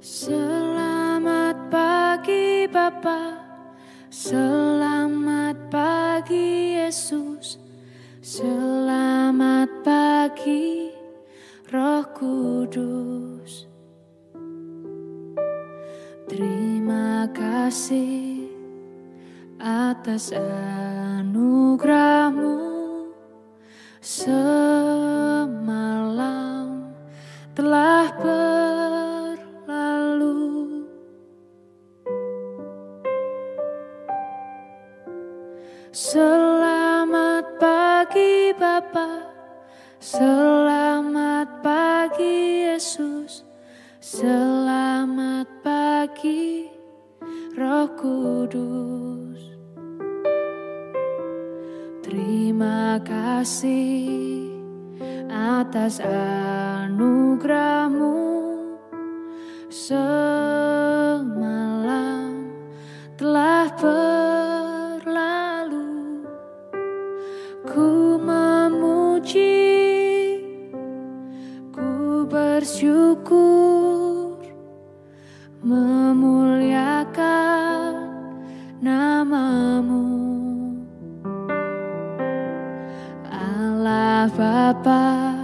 Selamat pagi Bapa, selamat pagi Yesus, selamat pagi Roh Kudus. Terima kasih atas anugerah-Mu, semalam telah berlalu. Selamat pagi Bapa, selamat pagi Yesus, selamat pagi Roh Kudus. Terima kasih atas anugerah-Mu, semalam telah berlalu. Ku memuji, ku bersyukur, memuliakan nama-Mu. Allah Bapa,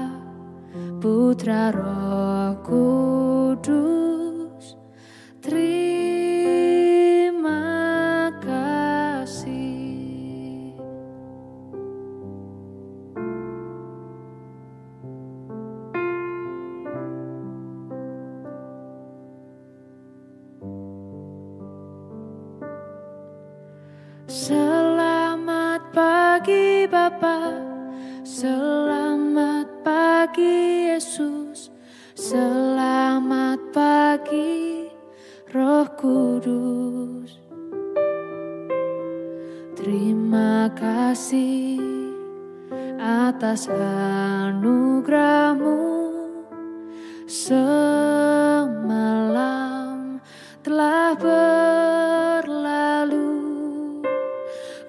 Putra Roh Kudus, terima kasih. Selamat pagi Bapa, selamat pagi Yesus, selamat pagi Roh Kudus. Terima kasih atas anugerah-Mu, semalam telah berlalu.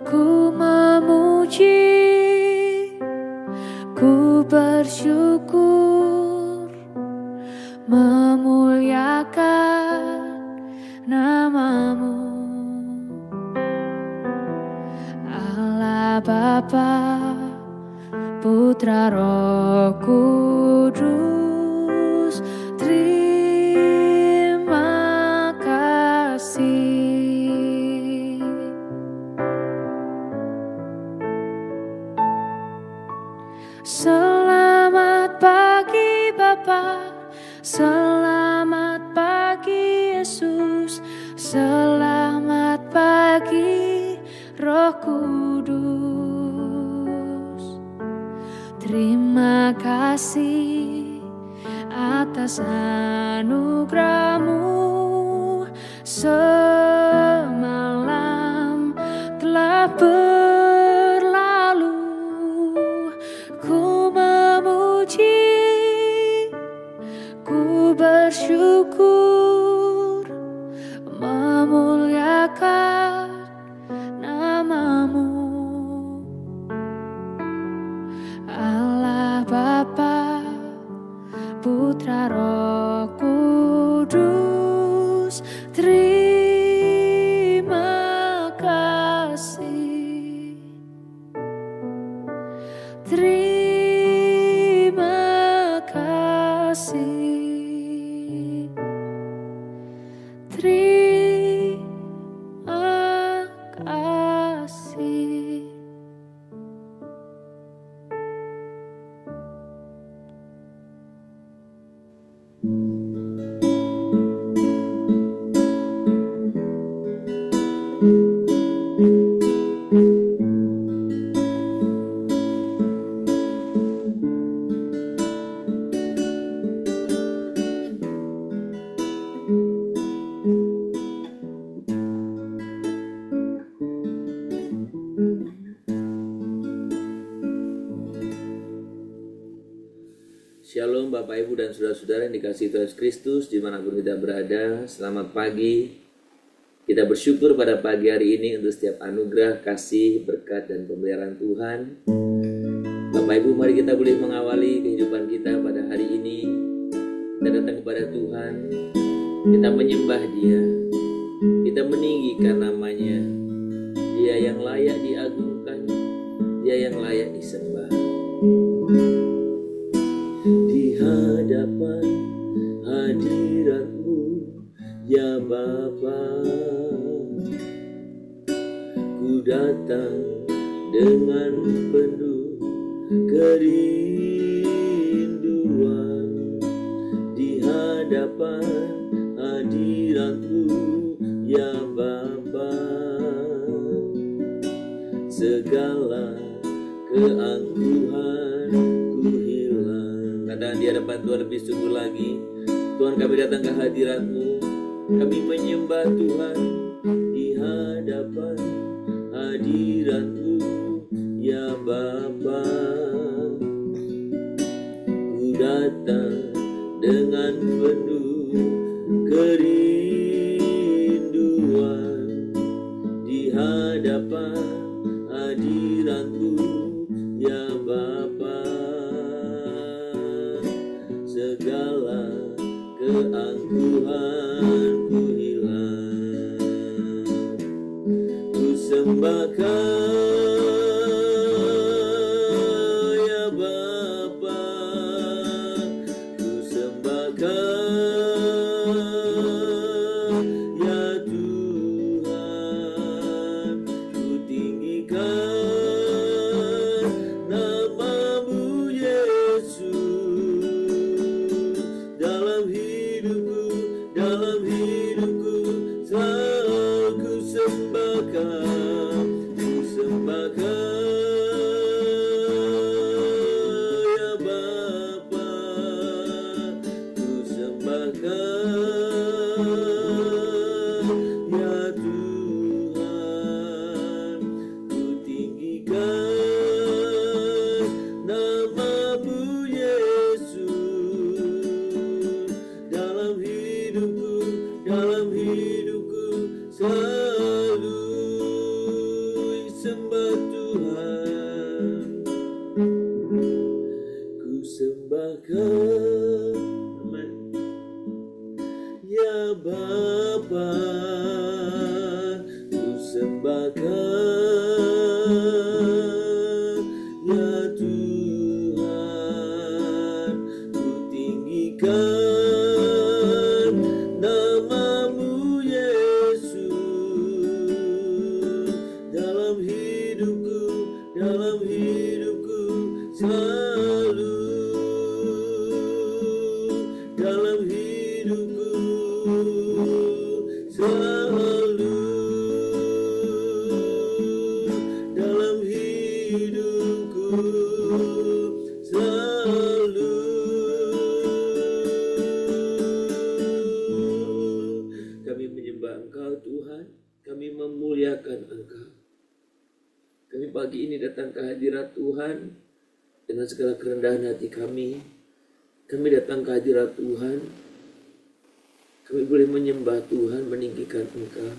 Ku memuji, ku bersyukur, memuliakan nama-Mu. Allah Bapa, Putra Roh Kudus, terima kasih. Selamat pagi Bapa, selamat pagi Yesus, selamat pagi Roh Kudus. Terima kasih atas anugerah-Mu, semalam telah berlalu. Ku memuji, ku bersyukur, memuliakan nama-Mu. Allah Bapa, Putra Roh Kudus, terima kasih. Terima kasih. Terima kasih. Shalom Bapak Ibu dan Saudara-saudara yang dikasihi Tuhan Yesus Kristus dimanapun kita berada. Selamat pagi. Kita bersyukur pada pagi hari ini untuk setiap anugerah, kasih, berkat, dan pemeliharaan Tuhan. Bapak Ibu, mari kita boleh mengawali kehidupan kita pada hari ini. Kita datang kepada Tuhan Kita menyembah Dia, kita meninggikan namanya. Dia yang layak diagungkan, Dia yang layak disembah. Di hadapan hadirat-Mu ya Bapa, ku datang dengan penuh kerinduan. Di hadapan hadirat-Mu ya Bapa, segala keangkuhan ku hilang. Katakan di hadapan Tuhan lebih sungguh lagi. Tuhan, kami datang ke hadirat-Mu, kami menyembah Tuhan. Di hadapan hadirat-Mu ya Bapa, ku datang dengan penuh kerinduan. Di hadapan hadirat-Mu ya Bapa, segala keangkuhan ku hilang. Ku sembahkan ya Bapa, ku sembahkan ya Tuhan, ku tinggikan nama-Mu Yesus. Dalam hidupku selalu ku sembahkan ya Bapa, ku sembahkan ya Tuhan, ku tinggikan nama-Mu Yesus. Dalam hidupku selalu sembah Tuhan. Ku sembahkan ya Bapa, ku sembahkan ya Tuhan, ku tinggikan nama-Mu Yesus. Dalam hidupku selalu, dalam hidupku selalu, dalam hidupku selalu. Kami menyembah Engkau Tuhan, kami memuliakan Engkau. Kami pagi ini datang ke hadirat Tuhan dengan segala kerendahan hati kami. Kami datang ke hadirat Tuhan. Kami boleh menyembah Tuhan, meninggikan Engkau.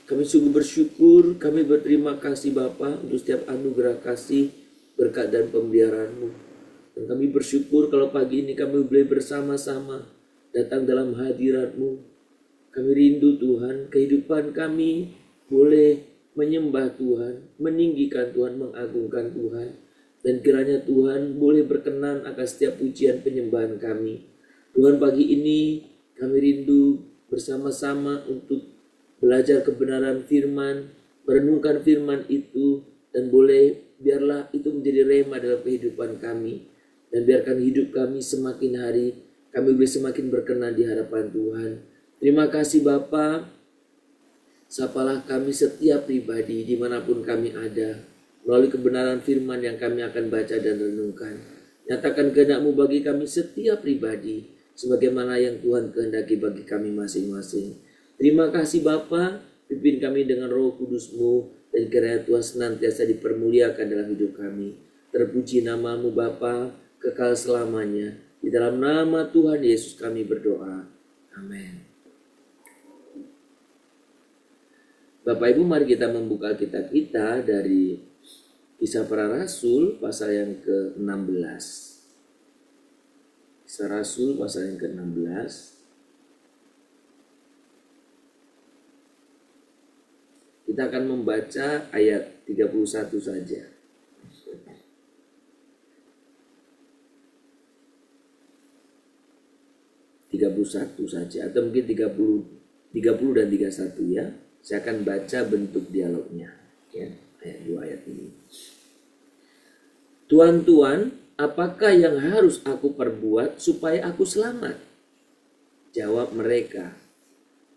Kami sungguh bersyukur, kami berterima kasih Bapa untuk setiap anugerah kasih, berkat dan pemeliharaan-Mu. Dan kami bersyukur kalau pagi ini kami boleh bersama-sama datang dalam hadirat-Mu. Kami rindu Tuhan, kehidupan kami boleh menyembah Tuhan, meninggikan Tuhan, mengagungkan Tuhan. Dan kiranya Tuhan boleh berkenan akan setiap pujian penyembahan kami. Tuhan, pagi ini kami rindu bersama-sama untuk belajar kebenaran firman, merenungkan firman itu, dan boleh biarlah itu menjadi rema dalam kehidupan kami. Dan biarkan hidup kami semakin hari, kami boleh semakin berkenan di hadapan Tuhan. Terima kasih Bapa. Sapalah kami setiap pribadi dimanapun kami ada, melalui kebenaran firman yang kami akan baca dan renungkan. Nyatakan kehendak-Mu bagi kami setiap pribadi, sebagaimana yang Tuhan kehendaki bagi kami masing-masing. Terima kasih Bapa, pimpin kami dengan Roh Kudus-Mu, dan kiranya Tuhan senantiasa dipermuliakan dalam hidup kami. Terpuji nama-Mu Bapa, kekal selamanya. Di dalam nama Tuhan Yesus kami berdoa. Amin. Bapak Ibu, mari kita membuka kitab kita dari Kisah Para Rasul pasal yang ke-16. Kisah Rasul pasal yang ke-16. Kita akan membaca ayat 31 saja. Saja atau mungkin 30 dan 31 ya. Saya akan baca bentuk dialognya ya, dua ayat ini. Tuan-tuan, apakah yang harus aku perbuat supaya aku selamat? Jawab mereka,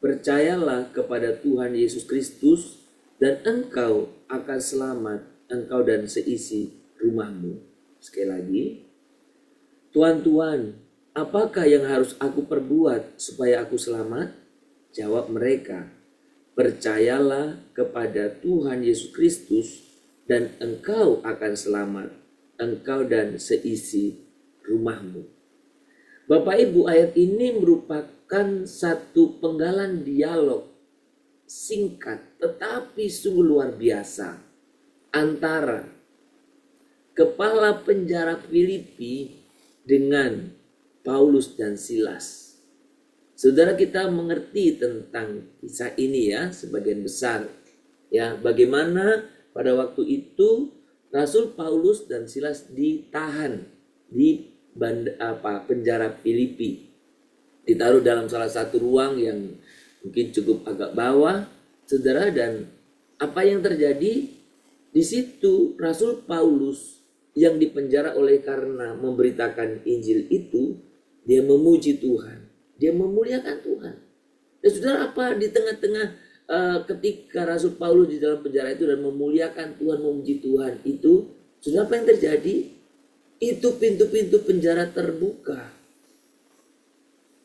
percayalah kepada Tuhan Yesus Kristus dan engkau akan selamat, engkau dan seisi rumahmu. Sekali lagi, tuan-tuan, apakah yang harus aku perbuat supaya aku selamat? Jawab mereka, percayalah kepada Tuhan Yesus Kristus dan engkau akan selamat, engkau dan seisi rumahmu. Bapak Ibu, ayat ini merupakan satu penggalan dialog singkat tetapi sungguh luar biasa antara kepala penjara Filipi dengan Paulus dan Silas. Saudara, kita mengerti tentang kisah ini ya sebagian besar. Ya, bagaimana pada waktu itu Rasul Paulus dan Silas ditahan di penjara Filipi. Ditaruh dalam salah satu ruang yang mungkin cukup agak bawah, saudara, dan apa yang terjadi di situ? Rasul Paulus yang dipenjara oleh karena memberitakan Injil itu, dia memuji Tuhan. Dia memuliakan Tuhan. Dan saudara, apa di tengah-tengah ketika Rasul Paulus di dalam penjara itu dan memuliakan Tuhan, memuji Tuhan itu, saudara, apa yang terjadi? Itu pintu-pintu penjara terbuka.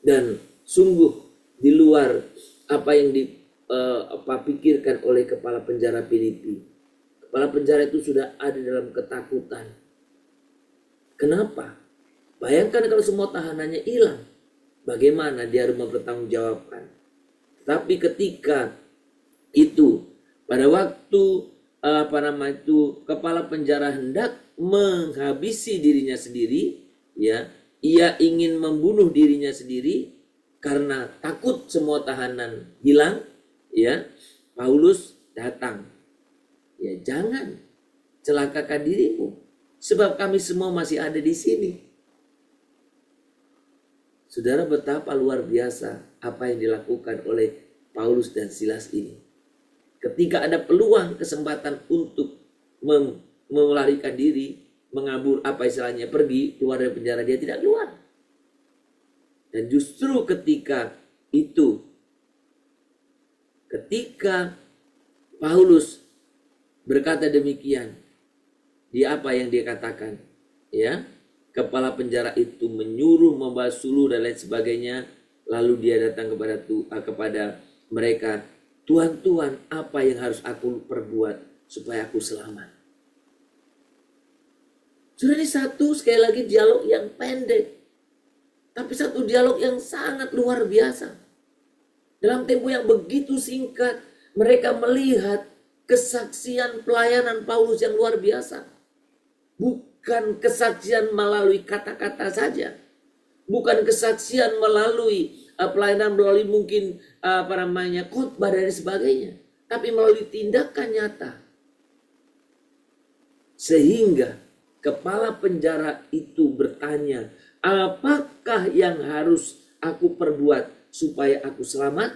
Dan sungguh di luar apa yang dipikirkan oleh kepala penjara Filipi. Kepala penjara itu sudah ada dalam ketakutan. Kenapa? Bayangkan kalau semua tahanannya hilang. Bagaimana dia harus mempertanggungjawabkan. Tapi ketika itu pada waktu kepala penjara hendak menghabisi dirinya sendiri, ya, ia ingin membunuh dirinya sendiri karena takut semua tahanan hilang, ya. Paulus datang. Ya, jangan celakakan dirimu sebab kami semua masih ada di sini. Saudara, betapa luar biasa apa yang dilakukan oleh Paulus dan Silas ini. Ketika ada peluang, kesempatan untuk melarikan diri, mengabur, pergi keluar dari penjara, dia tidak keluar. Dan justru ketika itu, ketika Paulus berkata demikian, dia apa yang dia katakan? Ya, kepala penjara itu menyuruh membahas suluh dan lain sebagainya. Lalu dia datang kepada mereka, Tuan-tuan, apa yang harus aku perbuat supaya aku selamat? Sudah ini sekali lagi dialog yang pendek, tapi satu dialog yang sangat luar biasa. Dalam tempo yang begitu singkat, mereka melihat kesaksian pelayanan Paulus yang luar biasa. Bukan kesaksian melalui kata-kata saja. Bukan kesaksian melalui pelayanan melalui mungkin khotbah dan sebagainya. Tapi melalui tindakan nyata. Sehingga kepala penjara itu bertanya, apakah yang harus aku perbuat supaya aku selamat?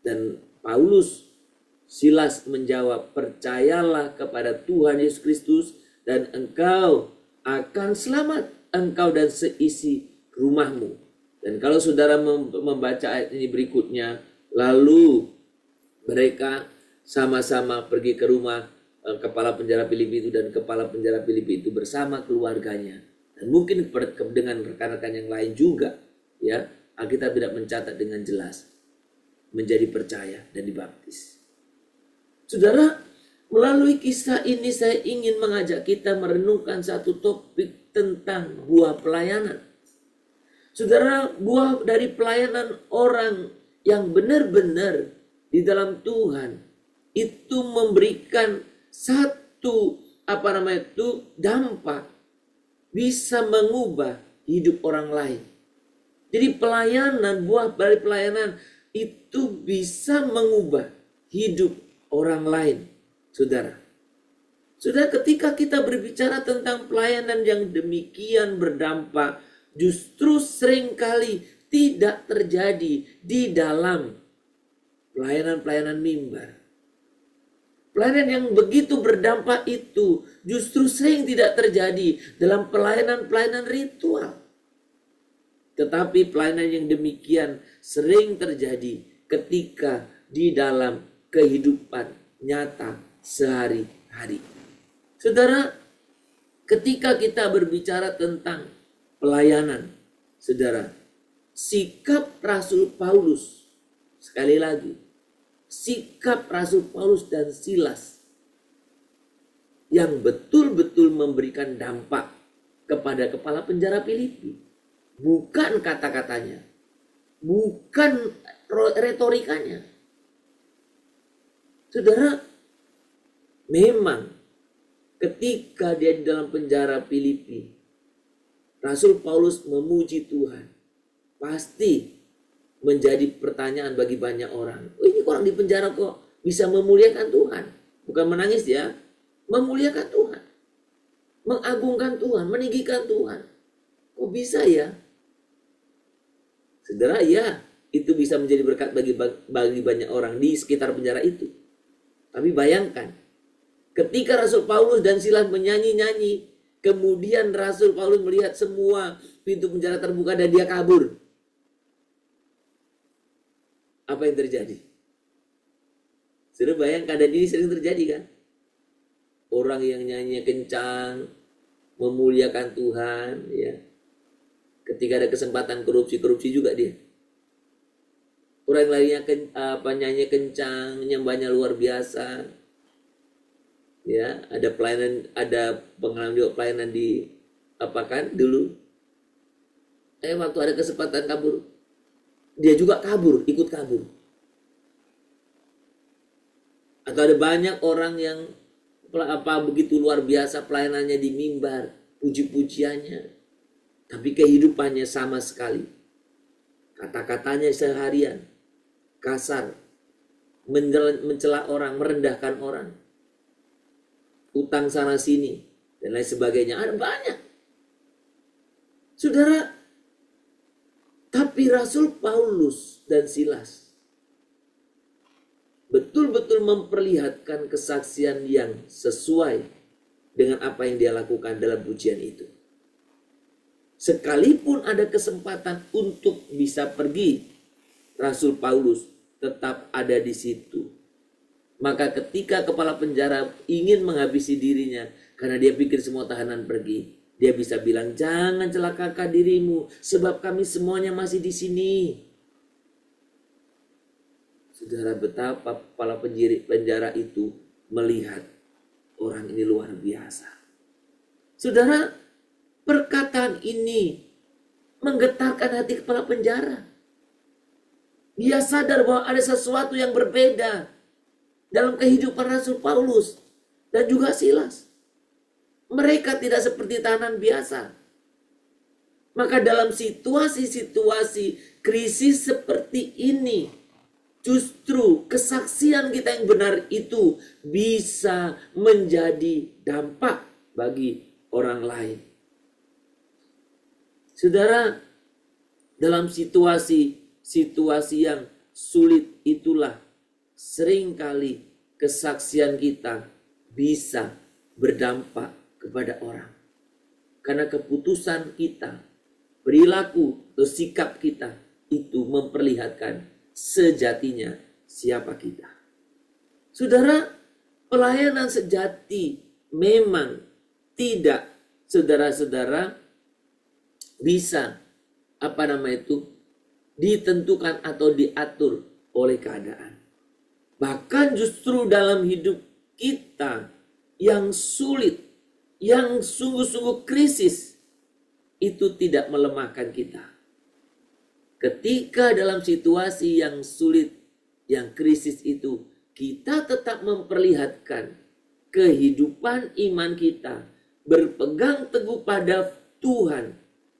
Dan Paulus, Silas menjawab, percayalah kepada Tuhan Yesus Kristus dan engkau akan selamat, engkau dan seisi rumahmu. Dan kalau saudara membaca ayat ini berikutnya, lalu mereka sama-sama pergi ke rumah kepala penjara Filipi itu, dan kepala penjara Filipi itu bersama keluarganya. Dan mungkin dengan rekan-rekan yang lain juga, ya, Alkitab tidak mencatat dengan jelas, menjadi percaya dan dibaptis. Saudara, melalui kisah ini saya ingin mengajak kita merenungkan satu topik tentang buah pelayanan. Saudara, buah dari pelayanan orang yang benar-benar di dalam Tuhan itu memberikan satu dampak, bisa mengubah hidup orang lain. Jadi buah dari pelayanan itu bisa mengubah hidup orang lain, saudara. Saudara, ketika kita berbicara tentang pelayanan yang demikian berdampak, justru seringkali tidak terjadi di dalam pelayanan-pelayanan mimbar. Pelayanan yang begitu berdampak itu justru sering tidak terjadi dalam pelayanan-pelayanan ritual. Tetapi pelayanan yang demikian sering terjadi ketika di dalam kehidupan nyata sehari-hari. Saudara, ketika kita berbicara tentang pelayanan, saudara, sikap Rasul Paulus, sekali lagi, sikap Rasul Paulus dan Silas yang betul-betul memberikan dampak kepada kepala penjara Filipi. Bukan kata-katanya, bukan retorikanya. Saudara, memang ketika dia di dalam penjara Filipi, Rasul Paulus memuji Tuhan. Pasti menjadi pertanyaan bagi banyak orang. Oh, ini orang di penjara kok bisa memuliakan Tuhan. Bukan menangis ya, memuliakan Tuhan. Mengagungkan Tuhan, meninggikan Tuhan. Kok bisa ya? Saudara, ya, itu bisa menjadi berkat bagi banyak orang di sekitar penjara itu. Tapi bayangkan, ketika Rasul Paulus dan Silas menyanyi-nyanyi, kemudian Rasul Paulus melihat semua pintu penjara terbuka dan dia kabur. Apa yang terjadi? Sudah bayangkan, dan ini sering terjadi kan? Orang yang nyanyi kencang, memuliakan Tuhan, ya. Ketika ada kesempatan korupsi juga dia. Orang lainnya nyanyi kencang, nyembahnya luar biasa. Ya, ada pengalaman juga pelayanan di dulu. Waktu ada kesempatan kabur, dia juga kabur, ikut kabur. Atau ada banyak orang yang begitu luar biasa pelayanannya di mimbar, puji-pujiannya, tapi kehidupannya sama sekali. Kata-katanya seharian kasar, mencela orang, merendahkan orang, utang sana sini, dan lain sebagainya. Ada banyak. Saudara, tapi Rasul Paulus dan Silas betul-betul memperlihatkan kesaksian yang sesuai dengan apa yang dia lakukan dalam pujian itu. Sekalipun ada kesempatan untuk bisa pergi, Rasul Paulus tetap ada di situ. Maka ketika kepala penjara ingin menghabisi dirinya karena dia pikir semua tahanan pergi, dia bisa bilang, jangan celakakan dirimu sebab kami semuanya masih di sini. Saudara, betapa kepala penjara itu melihat orang ini luar biasa. Saudara, perkataan ini menggetarkan hati kepala penjara. Dia sadar bahwa ada sesuatu yang berbeda dalam kehidupan Rasul Paulus dan juga Silas. Mereka tidak seperti tahanan biasa. Maka dalam situasi-situasi krisis seperti ini, justru kesaksian kita yang benar itu bisa menjadi dampak bagi orang lain. Saudara, dalam situasi yang sulit itulah seringkali kesaksian kita bisa berdampak kepada orang. Karena keputusan kita, perilaku atau sikap kita itu memperlihatkan sejatinya siapa kita. Saudara, pelayanan sejati memang tidak, saudara-saudara, bisa ditentukan atau diatur oleh keadaan. Bahkan justru dalam hidup kita yang sulit, yang sungguh-sungguh krisis, itu tidak melemahkan kita. Ketika dalam situasi yang sulit, yang krisis itu, kita tetap memperlihatkan kehidupan iman kita, berpegang teguh pada Tuhan,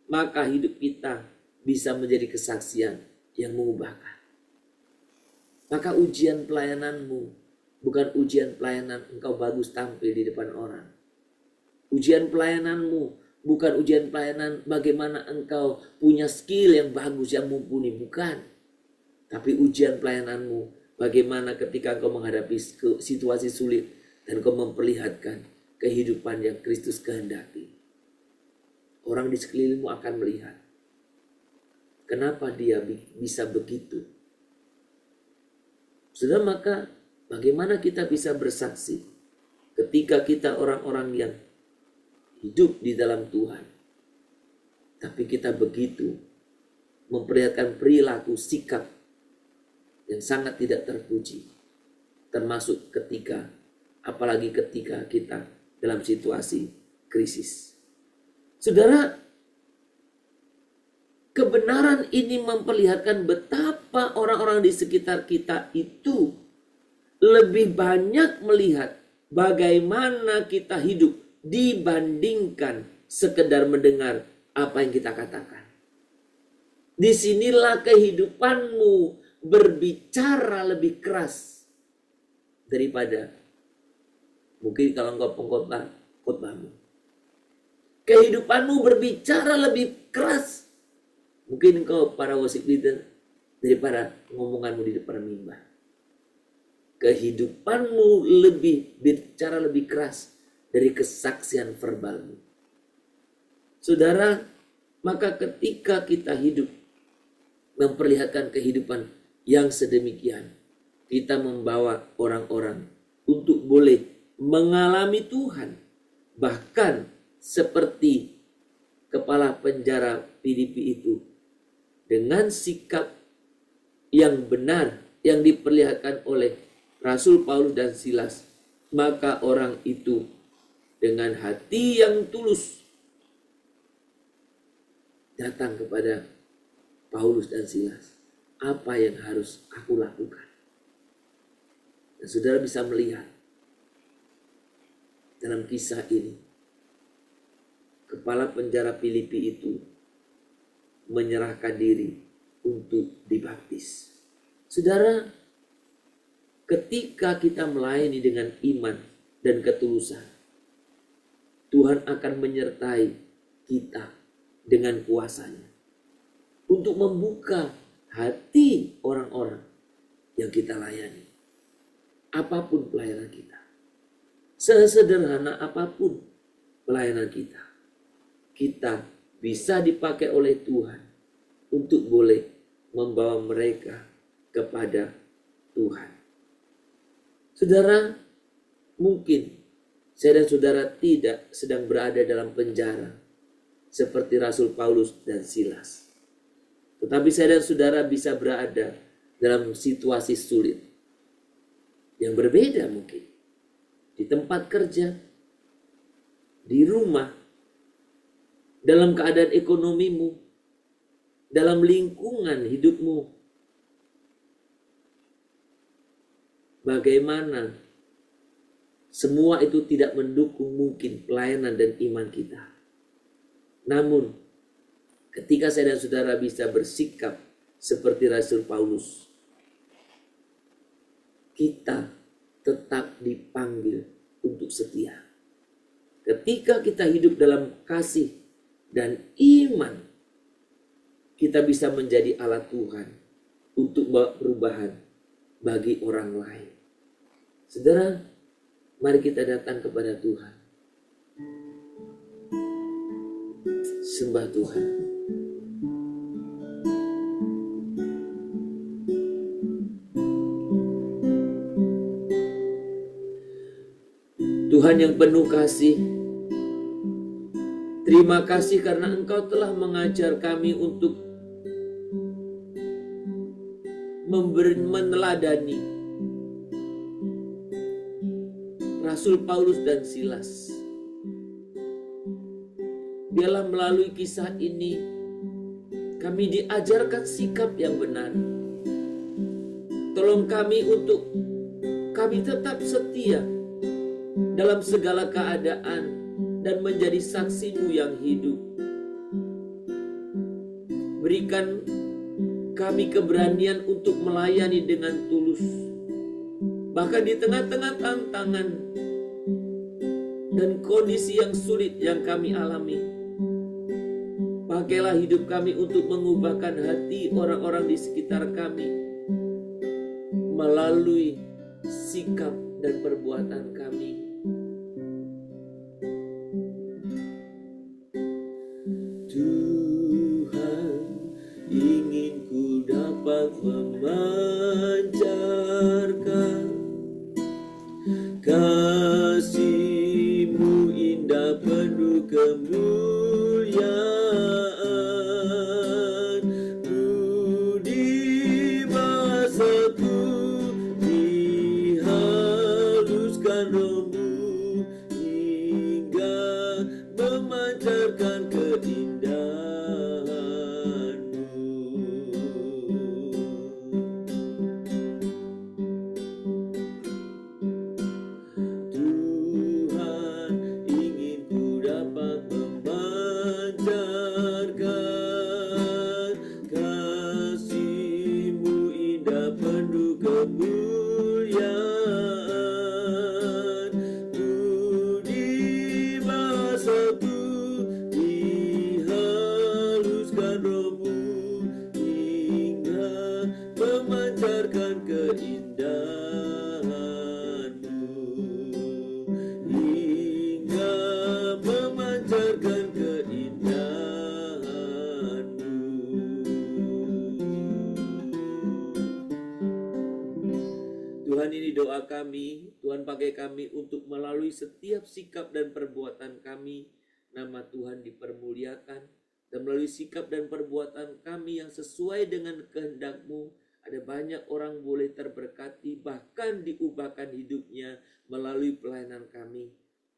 maka hidup kita bisa menjadi kesaksian yang mengubahkan. Maka ujian pelayananmu bukan ujian pelayanan engkau bagus tampil di depan orang. Ujian pelayananmu bukan ujian pelayanan bagaimana engkau punya skill yang bagus, yang mumpuni. Bukan. Tapi ujian pelayananmu bagaimana ketika engkau menghadapi situasi sulit dan engkau memperlihatkan kehidupan yang Kristus kehendaki. Orang di sekelilingmu akan melihat. Kenapa dia bisa begitu? Sudah, maka bagaimana kita bisa bersaksi ketika kita orang-orang yang hidup di dalam Tuhan, tapi kita begitu memperlihatkan perilaku sikap yang sangat tidak terpuji, termasuk apalagi ketika kita dalam situasi krisis. Saudara, kebenaran ini memperlihatkan betapa orang-orang di sekitar kita itu lebih banyak melihat bagaimana kita hidup dibandingkan sekedar mendengar apa yang kita katakan. Disinilah kehidupanmu berbicara lebih keras daripada mungkin kalau engkau pengkhotbah khotbahmu. Kehidupanmu berbicara lebih keras mungkin engkau para worship leader daripada ngomonganmu di depan mimbar. Kehidupanmu bicara lebih keras dari kesaksian verbalmu. Saudara, maka ketika kita hidup memperlihatkan kehidupan yang sedemikian, kita membawa orang-orang untuk boleh mengalami Tuhan. Bahkan seperti kepala penjara Filipi itu, dengan sikap yang benar yang diperlihatkan oleh Rasul Paulus dan Silas, maka orang itu dengan hati yang tulus datang kepada Paulus dan Silas. Apa yang harus aku lakukan? Dan saudara bisa melihat dalam kisah ini, kepala penjara Filipi itu menyerahkan diri untuk dibaptis. Saudara, ketika kita melayani dengan iman dan ketulusan, Tuhan akan menyertai kita dengan kuasanya untuk membuka hati orang-orang yang kita layani. Apapun pelayanan kita, sesederhana apapun pelayanan kita, kita bisa dipakai oleh Tuhan untuk boleh membawa mereka kepada Tuhan. Saudara, mungkin saya dan saudara tidak sedang berada dalam penjara seperti Rasul Paulus dan Silas. Tetapi saya dan saudara bisa berada dalam situasi sulit yang berbeda mungkin. Di tempat kerja, di rumah, dalam keadaan ekonomimu, dalam lingkungan hidupmu. Bagaimana semua itu tidak mendukung mungkin pelayanan dan iman kita. Namun, ketika saya dan saudara bisa bersikap seperti Rasul Paulus, kita tetap dipanggil untuk setia. Ketika kita hidup dalam kasih dan iman, kita bisa menjadi alat Tuhan untuk membawa perubahan bagi orang lain. Saudara, mari kita datang kepada Tuhan. Sembah Tuhan. Tuhan yang penuh kasih, terima kasih karena Engkau telah mengajar kami untuk meneladani Rasul Paulus dan Silas. Biarlah melalui kisah ini kami diajarkan sikap yang benar. Tolong kami untuk kami tetap setia dalam segala keadaan dan menjadi saksi-Mu yang hidup. Berikan kami keberanian untuk melayani dengan tulus. Bahkan di tengah-tengah tantangan dan kondisi yang sulit yang kami alami, pakailah hidup kami untuk mengubahkan hati orang-orang di sekitar kami melalui sikap dan perbuatan kami. Tuhan, ingin ku dapat memancarkan kasih-Mu indah penuh kemuliaan. Budi bahasaku dihaluskan Roh-Mu hingga memancarkan keindahan-Mu. Tuhan, ingin ku dapat memancarkan kasih-Mu indah penuh kemuliaan. Budi bahasaku dihaluskan Roh-Mu hingga memancarkan keindahan-Mu, hingga memancarkan keindahan-Mu. Tuhan, ini doa kami. Tuhan, pakai kami untuk melalui setiap sikap dan perbuatan kami, nama Tuhan dipermuliakan. Dan melalui sikap dan perbuatan kami yang sesuai dengan kehendak-Mu, ada banyak orang boleh terberkati, bahkan diubahkan hidupnya melalui pelayanan kami.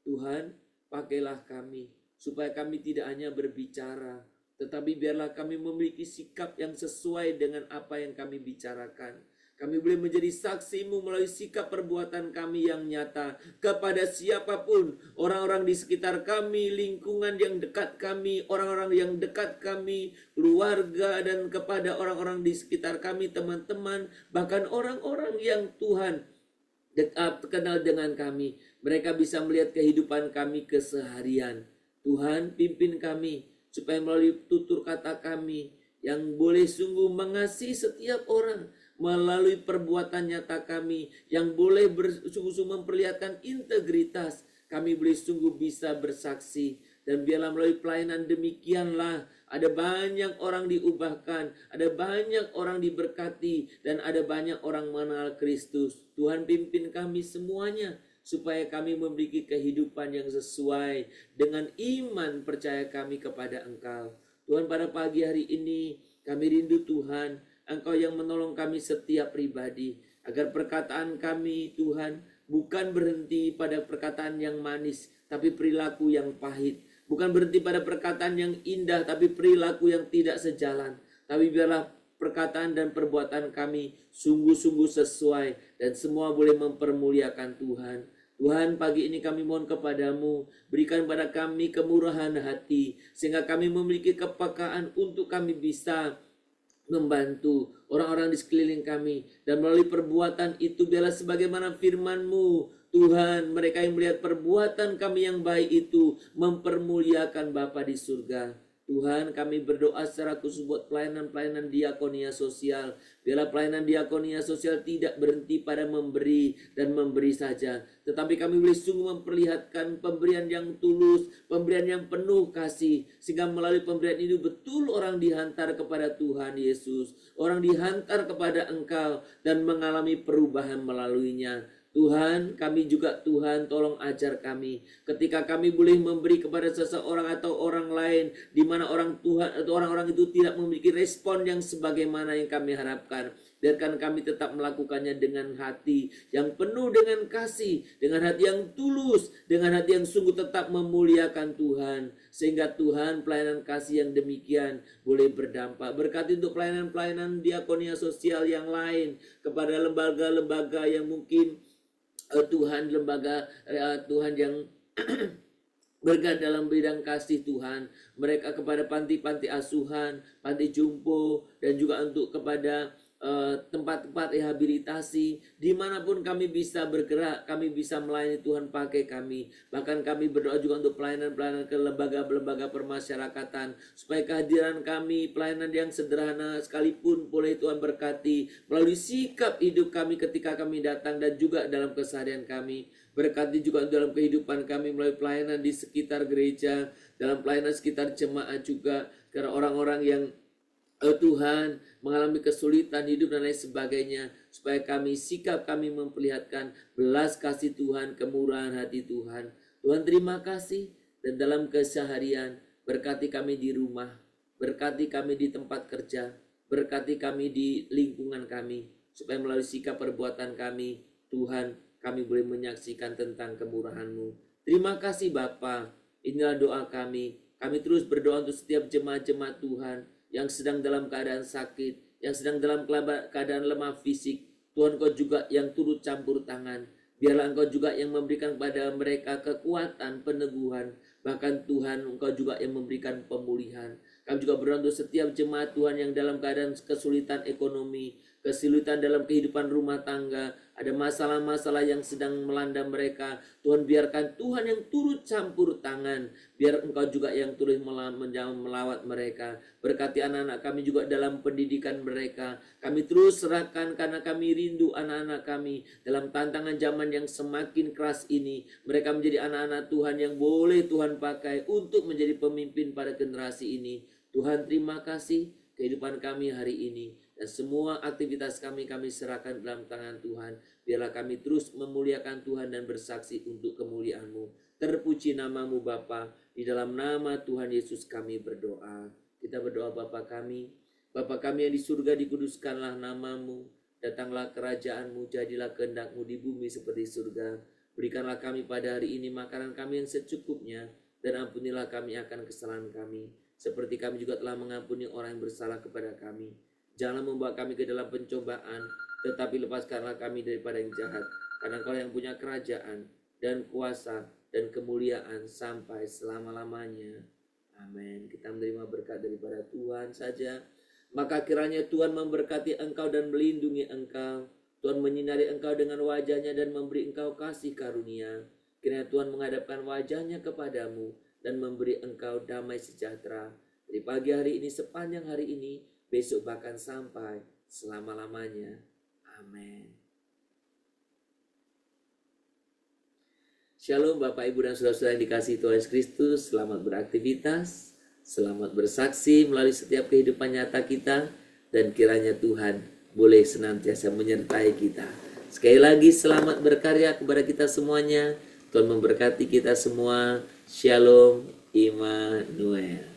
Tuhan, pakailah kami, supaya kami tidak hanya berbicara, tetapi biarlah kami memiliki sikap yang sesuai dengan apa yang kami bicarakan. Kami boleh menjadi saksi-Mu melalui sikap perbuatan kami yang nyata kepada siapapun, orang-orang di sekitar kami, lingkungan yang dekat kami, orang-orang yang dekat kami, keluarga, dan kepada orang-orang di sekitar kami, teman-teman, bahkan orang-orang yang Tuhan dekat kenal dengan kami. Mereka bisa melihat kehidupan kami keseharian. Tuhan, pimpin kami supaya melalui tutur kata kami yang boleh sungguh mengasihi setiap orang, melalui perbuatan nyata kami yang boleh sungguh-sungguh memperlihatkan integritas, kami boleh sungguh bisa bersaksi. Dan biarlah melalui pelayanan demikianlah ada banyak orang diubahkan, ada banyak orang diberkati, dan ada banyak orang mengenal Kristus. Tuhan, pimpin kami semuanya supaya kami memiliki kehidupan yang sesuai dengan iman percaya kami kepada Engkau. Tuhan, pada pagi hari ini kami rindu Tuhan, Engkau yang menolong kami setiap pribadi, agar perkataan kami Tuhan bukan berhenti pada perkataan yang manis, tapi perilaku yang pahit. Bukan berhenti pada perkataan yang indah, tapi perilaku yang tidak sejalan. Tapi biarlah perkataan dan perbuatan kami sungguh-sungguh sesuai, dan semua boleh mempermuliakan Tuhan. Tuhan, pagi ini kami mohon kepadamu, berikan pada kami kemurahan hati, sehingga kami memiliki kepekaan untuk kami bisa membantu orang-orang di sekeliling kami. Dan melalui perbuatan itu, biarlah sebagaimana firman-Mu, Tuhan, mereka yang melihat perbuatan kami yang baik itu mempermuliakan Bapa di surga. Tuhan, kami berdoa secara khusus buat pelayanan-pelayanan diakonia sosial. Biarlah pelayanan diakonia sosial tidak berhenti pada memberi dan memberi saja, tetapi kami boleh sungguh memperlihatkan pemberian yang tulus, pemberian yang penuh kasih, sehingga melalui pemberian itu betul orang dihantar kepada Tuhan Yesus, orang dihantar kepada Engkau dan mengalami perubahan melaluinya. Tuhan, kami juga Tuhan, tolong ajar kami ketika kami boleh memberi kepada seseorang atau orang lain, di mana orang Tuhan atau orang-orang itu tidak memiliki respon yang sebagaimana yang kami harapkan. Biarkan kami tetap melakukannya dengan hati yang penuh dengan kasih, dengan hati yang tulus, dengan hati yang sungguh tetap memuliakan Tuhan, sehingga Tuhan, pelayanan kasih yang demikian boleh berdampak. Berkati untuk pelayanan-pelayanan diakonia sosial yang lain, kepada lembaga-lembaga yang mungkin Tuhan, lembaga Tuhan yang Berkat dalam bidang kasih Tuhan, mereka kepada panti-panti asuhan, panti jompo, dan juga untuk kepada tempat-tempat rehabilitasi, dimanapun kami bisa bergerak, kami bisa melayani, Tuhan pakai kami. Bahkan kami berdoa juga untuk pelayanan-pelayanan ke lembaga-lembaga permasyarakatan, supaya kehadiran kami, pelayanan yang sederhana sekalipun boleh Tuhan berkati melalui sikap hidup kami ketika kami datang dan juga dalam keseharian kami. Berkati juga dalam kehidupan kami melalui pelayanan di sekitar gereja, dalam pelayanan sekitar jemaat juga, karena orang-orang yang Tuhan mengalami kesulitan hidup dan lain sebagainya, supaya kami, sikap kami memperlihatkan belas kasih Tuhan, kemurahan hati Tuhan. Tuhan terima kasih, dan dalam keseharian berkati kami di rumah, berkati kami di tempat kerja, berkati kami di lingkungan kami, supaya melalui sikap perbuatan kami, Tuhan, kami boleh menyaksikan tentang kemurahan-Mu. Terima kasih Bapa. Inilah doa kami. Kami terus berdoa untuk setiap jemaat-jemaat Tuhan yang sedang dalam keadaan sakit, yang sedang dalam keadaan lemah fisik. Tuhan, Engkau juga yang turut campur tangan. Biarlah Engkau juga yang memberikan kepada mereka kekuatan, peneguhan. Bahkan Tuhan, Engkau juga yang memberikan pemulihan. Kami juga berdoa untuk setiap jemaat Tuhan yang dalam keadaan kesulitan ekonomi, kesulitan dalam kehidupan rumah tangga, ada masalah-masalah yang sedang melanda mereka. Tuhan, biarkan Tuhan yang turut campur tangan. Biar Engkau juga yang turut melawat mereka. Berkati anak-anak kami juga dalam pendidikan mereka. Kami terus serahkan karena kami rindu anak-anak kami dalam tantangan zaman yang semakin keras ini. Mereka menjadi anak-anak Tuhan yang boleh Tuhan pakai untuk menjadi pemimpin pada generasi ini. Tuhan, terima kasih kehidupan kami hari ini. Dan semua aktivitas kami serahkan dalam tangan Tuhan. Biarlah kami terus memuliakan Tuhan dan bersaksi untuk kemuliaan-Mu. Terpuji nama-Mu Bapa. Di dalam nama Tuhan Yesus kami berdoa. Kita berdoa Bapa kami. Bapa kami yang di surga, dikuduskanlah nama-Mu. Datanglah kerajaan-Mu, jadilah kehendak-Mu di bumi seperti surga. Berikanlah kami pada hari ini makanan kami yang secukupnya. Dan ampunilah kami akan kesalahan kami. Seperti kami juga telah mengampuni orang yang bersalah kepada kami. Janganlah membawa kami ke dalam pencobaan, tetapi lepaskanlah kami daripada yang jahat. Karena Engkau yang punya kerajaan dan kuasa dan kemuliaan sampai selama-lamanya. Amin. Kita menerima berkat daripada Tuhan saja. Maka kiranya Tuhan memberkati engkau dan melindungi engkau. Tuhan menyinari engkau dengan wajahnya dan memberi engkau kasih karunia. Kiranya Tuhan menghadapkan wajahnya kepadamu dan memberi engkau damai sejahtera. Dari pagi hari ini, sepanjang hari ini, besok bahkan sampai selama-lamanya. Amin. Shalom Bapak Ibu dan Saudara-saudara yang dikasihi Tuhan Yesus Kristus. Selamat beraktivitas, selamat bersaksi melalui setiap kehidupan nyata kita. Dan kiranya Tuhan boleh senantiasa menyertai kita. Sekali lagi selamat berkarya kepada kita semuanya. Tuhan memberkati kita semua. Shalom Immanuel.